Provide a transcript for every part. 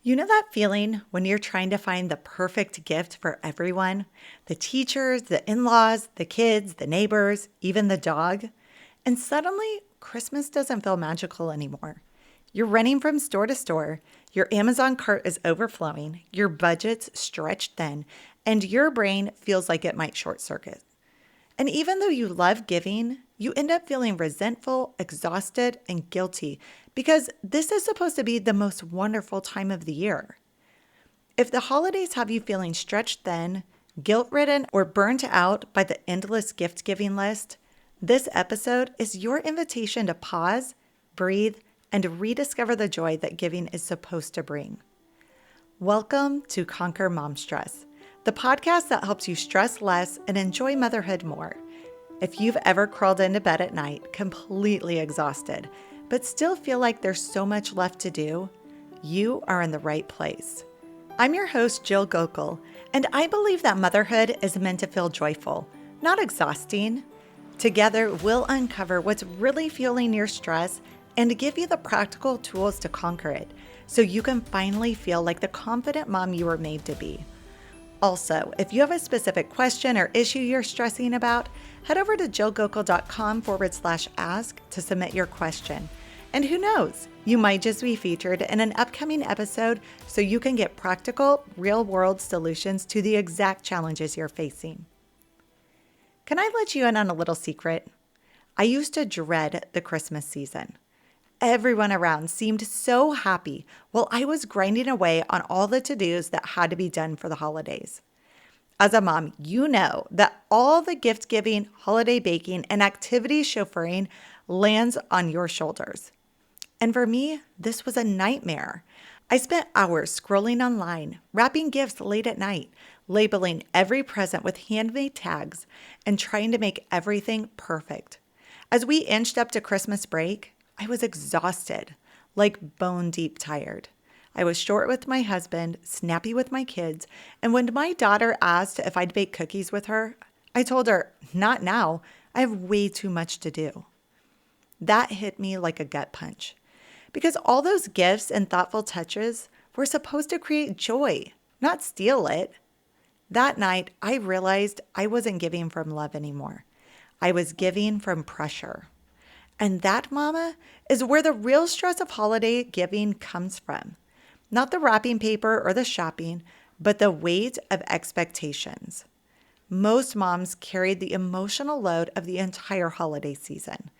You know that feeling when you're trying to find the perfect gift for everyone? The teachers, the in-laws, the kids, the neighbors, even the dog? And suddenly, Christmas doesn't feel magical anymore. You're running from store to store, your Amazon cart is overflowing, your budget's stretched thin, and your brain feels like it might short circuit. And even though you love giving, you end up feeling resentful, exhausted, and guilty because this is supposed to be the most wonderful time of the year. If the holidays have you feeling stretched thin, guilt-ridden, or burnt out by the endless gift-giving list, this episode is your invitation to pause, breathe, and rediscover the joy that giving is supposed to bring. Welcome to Conquer Mom Stress, the podcast that helps you stress less and enjoy motherhood more. If you've ever crawled into bed at night completely exhausted, but still feel like there's so much left to do, you are in the right place. I'm your host, Jill Gokul, and I believe that motherhood is meant to feel joyful, not exhausting. Together, we'll uncover what's really fueling your stress and give you the practical tools to conquer it so you can finally feel like the confident mom you were made to be. Also, if you have a specific question or issue you're stressing about, head over to jillgokul.com/ask to submit your question. And who knows, you might just be featured in an upcoming episode so you can get practical, real-world solutions to the exact challenges you're facing. Can I let you in on a little secret? I used to dread the Christmas season. Everyone around seemed so happy while I was grinding away on all the to-dos that had to be done for the holidays. As a mom, you know that all the gift-giving, holiday baking, and activity chauffeuring lands on your shoulders. And for me, this was a nightmare. I spent hours scrolling online, wrapping gifts late at night, labeling every present with handmade tags, and trying to make everything perfect. As we inched up to Christmas break, I was exhausted, like bone-deep tired. I was short with my husband, snappy with my kids, and when my daughter asked if I'd bake cookies with her, I told her, not now, I have way too much to do. That hit me like a gut punch, because all those gifts and thoughtful touches were supposed to create joy, not steal it. That night, I realized I wasn't giving from love anymore. I was giving from pressure. And that, mama, is where the real stress of holiday giving comes from. Not the wrapping paper or the shopping, but the weight of expectations. Most moms carried the emotional load of the entire holiday season.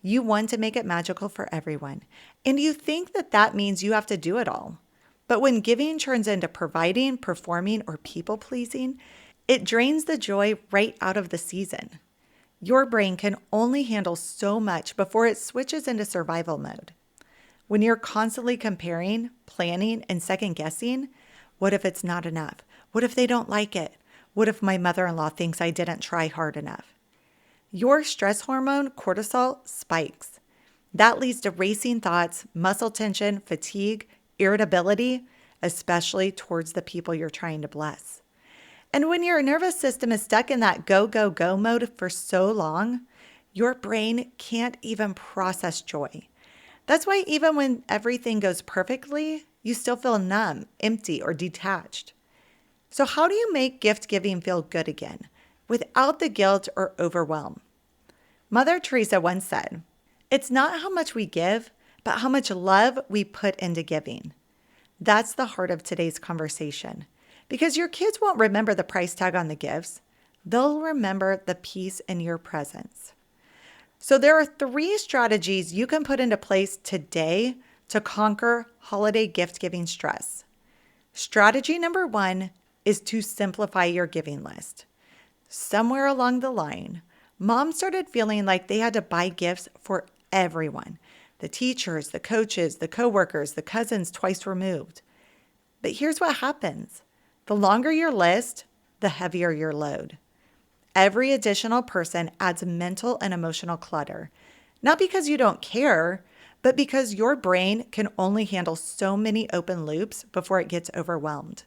You want to make it magical for everyone, and you think that that means you have to do it all. But when giving turns into providing, performing, or people-pleasing, it drains the joy right out of the season. Your brain can only handle so much before it switches into survival mode. When you're constantly comparing, planning, and second-guessing, what if it's not enough? What if they don't like it? What if my mother-in-law thinks I didn't try hard enough? Your stress hormone, cortisol, spikes. That leads to racing thoughts, muscle tension, fatigue, irritability, especially towards the people you're trying to bless. And when your nervous system is stuck in that go, go, go mode for so long, your brain can't even process joy. That's why even when everything goes perfectly, you still feel numb, empty, or detached. So how do you make gift giving feel good again without the guilt or overwhelm? Mother Teresa once said, "It's not how much we give, but how much love we put into giving." That's the heart of today's conversation. Because your kids won't remember the price tag on the gifts. They'll remember the peace in your presence. So there are 3 strategies you can put into place today to conquer holiday gift-giving stress. Strategy number 1 is to simplify your giving list. Somewhere along the line, moms started feeling like they had to buy gifts for everyone. The teachers, the coaches, the coworkers, the cousins twice removed. But here's what happens. The longer your list, the heavier your load. Every additional person adds mental and emotional clutter, not because you don't care, but because your brain can only handle so many open loops before it gets overwhelmed.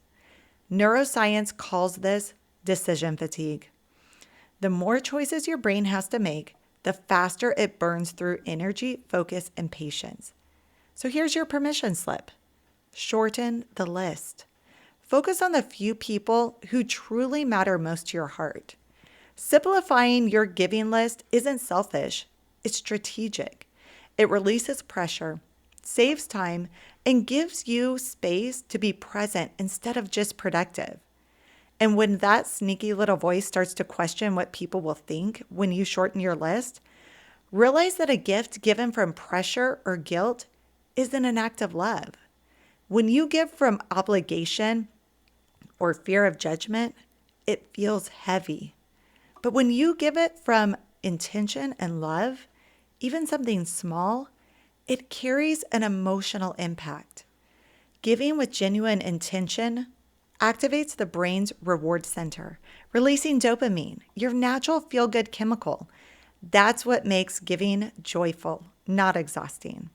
Neuroscience calls this decision fatigue. The more choices your brain has to make, the faster it burns through energy, focus, and patience. So here's your permission slip. Shorten the list. Focus on the few people who truly matter most to your heart. Simplifying your giving list isn't selfish, it's strategic. It releases pressure, saves time, and gives you space to be present instead of just productive. And when that sneaky little voice starts to question what people will think when you shorten your list, realize that a gift given from pressure or guilt isn't an act of love. When you give from obligation or fear of judgment, it feels heavy. But when you give it from intention and love, even something small, it carries an emotional impact. Giving with genuine intention activates the brain's reward center, releasing dopamine, your natural feel-good chemical. That's what makes giving joyful, not exhausting.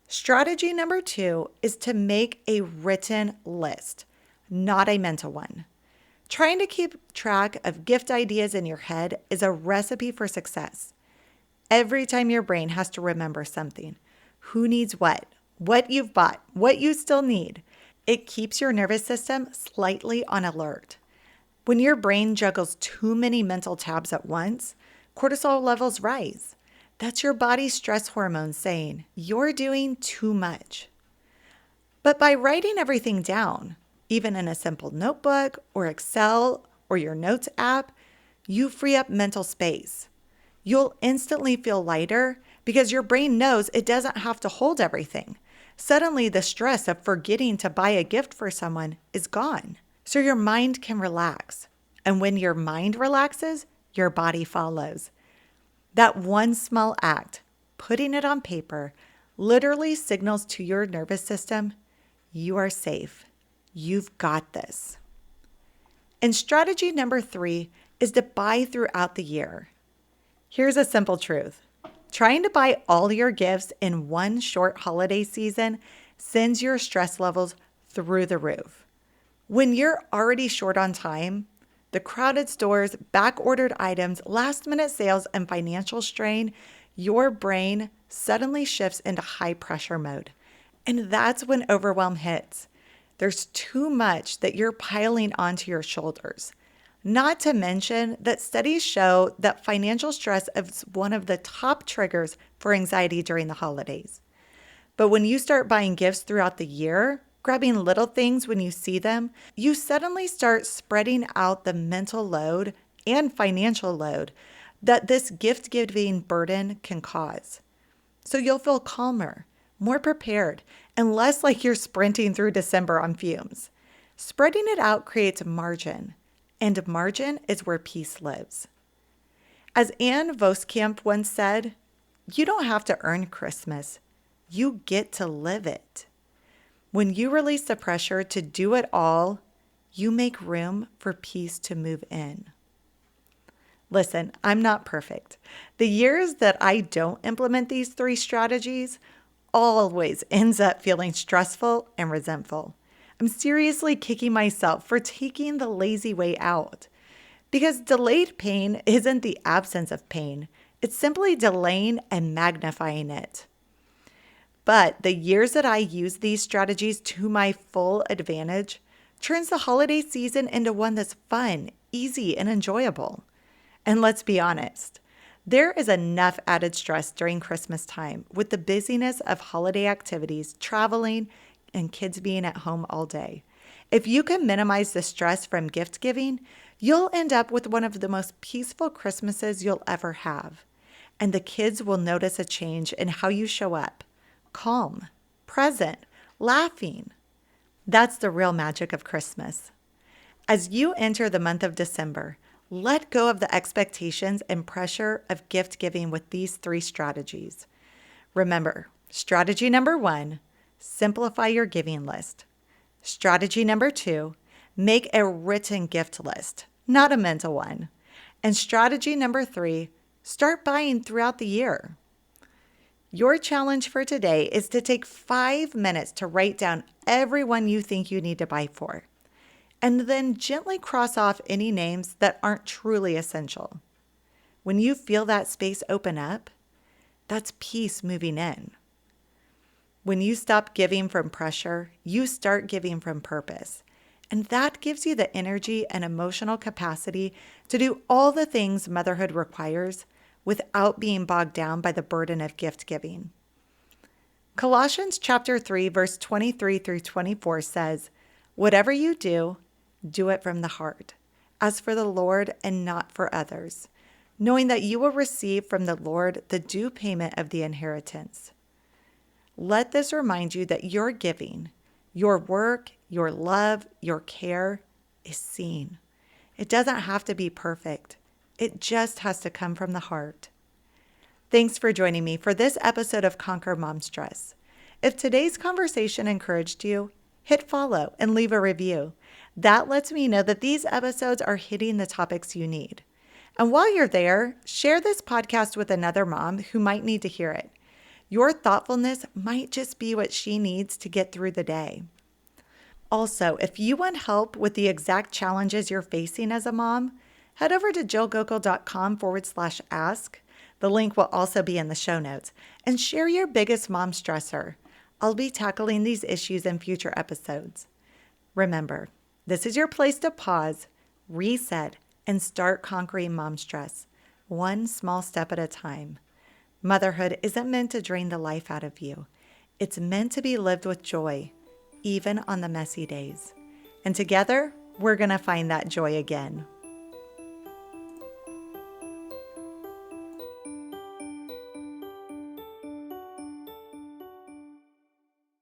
Strategy number 2 is to make a written list, not a mental one. Trying to keep track of gift ideas in your head is a recipe for success. Every time your brain has to remember something, who needs what you've bought, what you still need, it keeps your nervous system slightly on alert. When your brain juggles too many mental tabs at once, cortisol levels rise. That's your body's stress hormone saying, you're doing too much. But by writing everything down, even in a simple notebook or Excel or your notes app, you free up mental space. You'll instantly feel lighter because your brain knows it doesn't have to hold everything. Suddenly, the stress of forgetting to buy a gift for someone is gone. So your mind can relax. And when your mind relaxes, your body follows. That one small act, putting it on paper, literally signals to your nervous system, you are safe. You've got this. And strategy number 3 is to buy throughout the year. Here's a simple truth. Trying to buy all your gifts in one short holiday season sends your stress levels through the roof. When you're already short on time, the crowded stores, back-ordered items, last-minute sales, and financial strain, your brain suddenly shifts into high-pressure mode. And that's when overwhelm hits. There's too much that you're piling onto your shoulders. Not to mention that studies show that financial stress is one of the top triggers for anxiety during the holidays. But when you start buying gifts throughout the year, grabbing little things when you see them, you suddenly start spreading out the mental load and financial load that this gift-giving burden can cause. So you'll feel calmer, more prepared, and less like you're sprinting through December on fumes. Spreading it out creates margin, and margin is where peace lives. As Anne Voskamp once said, you don't have to earn Christmas. You get to live it. When you release the pressure to do it all, you make room for peace to move in. Listen, I'm not perfect. The years that I don't implement these 3 strategies always ends up feeling stressful and resentful. I'm seriously kicking myself for taking the lazy way out. Because delayed pain isn't the absence of pain. It's simply delaying and magnifying it. But the years that I use these strategies to my full advantage turns the holiday season into one that's fun, easy, and enjoyable. And let's be honest, there is enough added stress during Christmas time with the busyness of holiday activities, traveling, and kids being at home all day. If you can minimize the stress from gift giving, you'll end up with one of the most peaceful Christmases you'll ever have. And the kids will notice a change in how you show up. Calm, present, laughing. That's the real magic of Christmas. As you enter the month of December, let go of the expectations and pressure of gift giving with these 3 strategies. Remember, strategy number 1, simplify your giving list. Strategy number 2, make a written gift list, not a mental one. And strategy number 3, start buying throughout the year. Your challenge for today is to take 5 minutes to write down everyone you think you need to buy for, and then gently cross off any names that aren't truly essential. When you feel that space open up, that's peace moving in. When you stop giving from pressure, you start giving from purpose. And that gives you the energy and emotional capacity to do all the things motherhood requires without being bogged down by the burden of gift giving. Colossians chapter 3, verse 23 through 24 says, "Whatever you do, do it from the heart, as for the Lord and not for others, knowing that you will receive from the Lord the due payment of the inheritance." Let this remind you that your giving, your work, your love, your care is seen. It doesn't have to be perfect. It just has to come from the heart. Thanks for joining me for this episode of Conquer Mom Stress. If today's conversation encouraged you, hit follow and leave a review. That lets me know that these episodes are hitting the topics you need. And while you're there, share this podcast with another mom who might need to hear it. Your thoughtfulness might just be what she needs to get through the day. Also, if you want help with the exact challenges you're facing as a mom, head over to jillgokul.com/ask. The link will also be in the show notes, and share your biggest mom stressor. I'll be tackling these issues in future episodes. Remember, this is your place to pause, reset, and start conquering mom stress, one small step at a time. Motherhood isn't meant to drain the life out of you. It's meant to be lived with joy, even on the messy days. And together, we're going to find that joy again.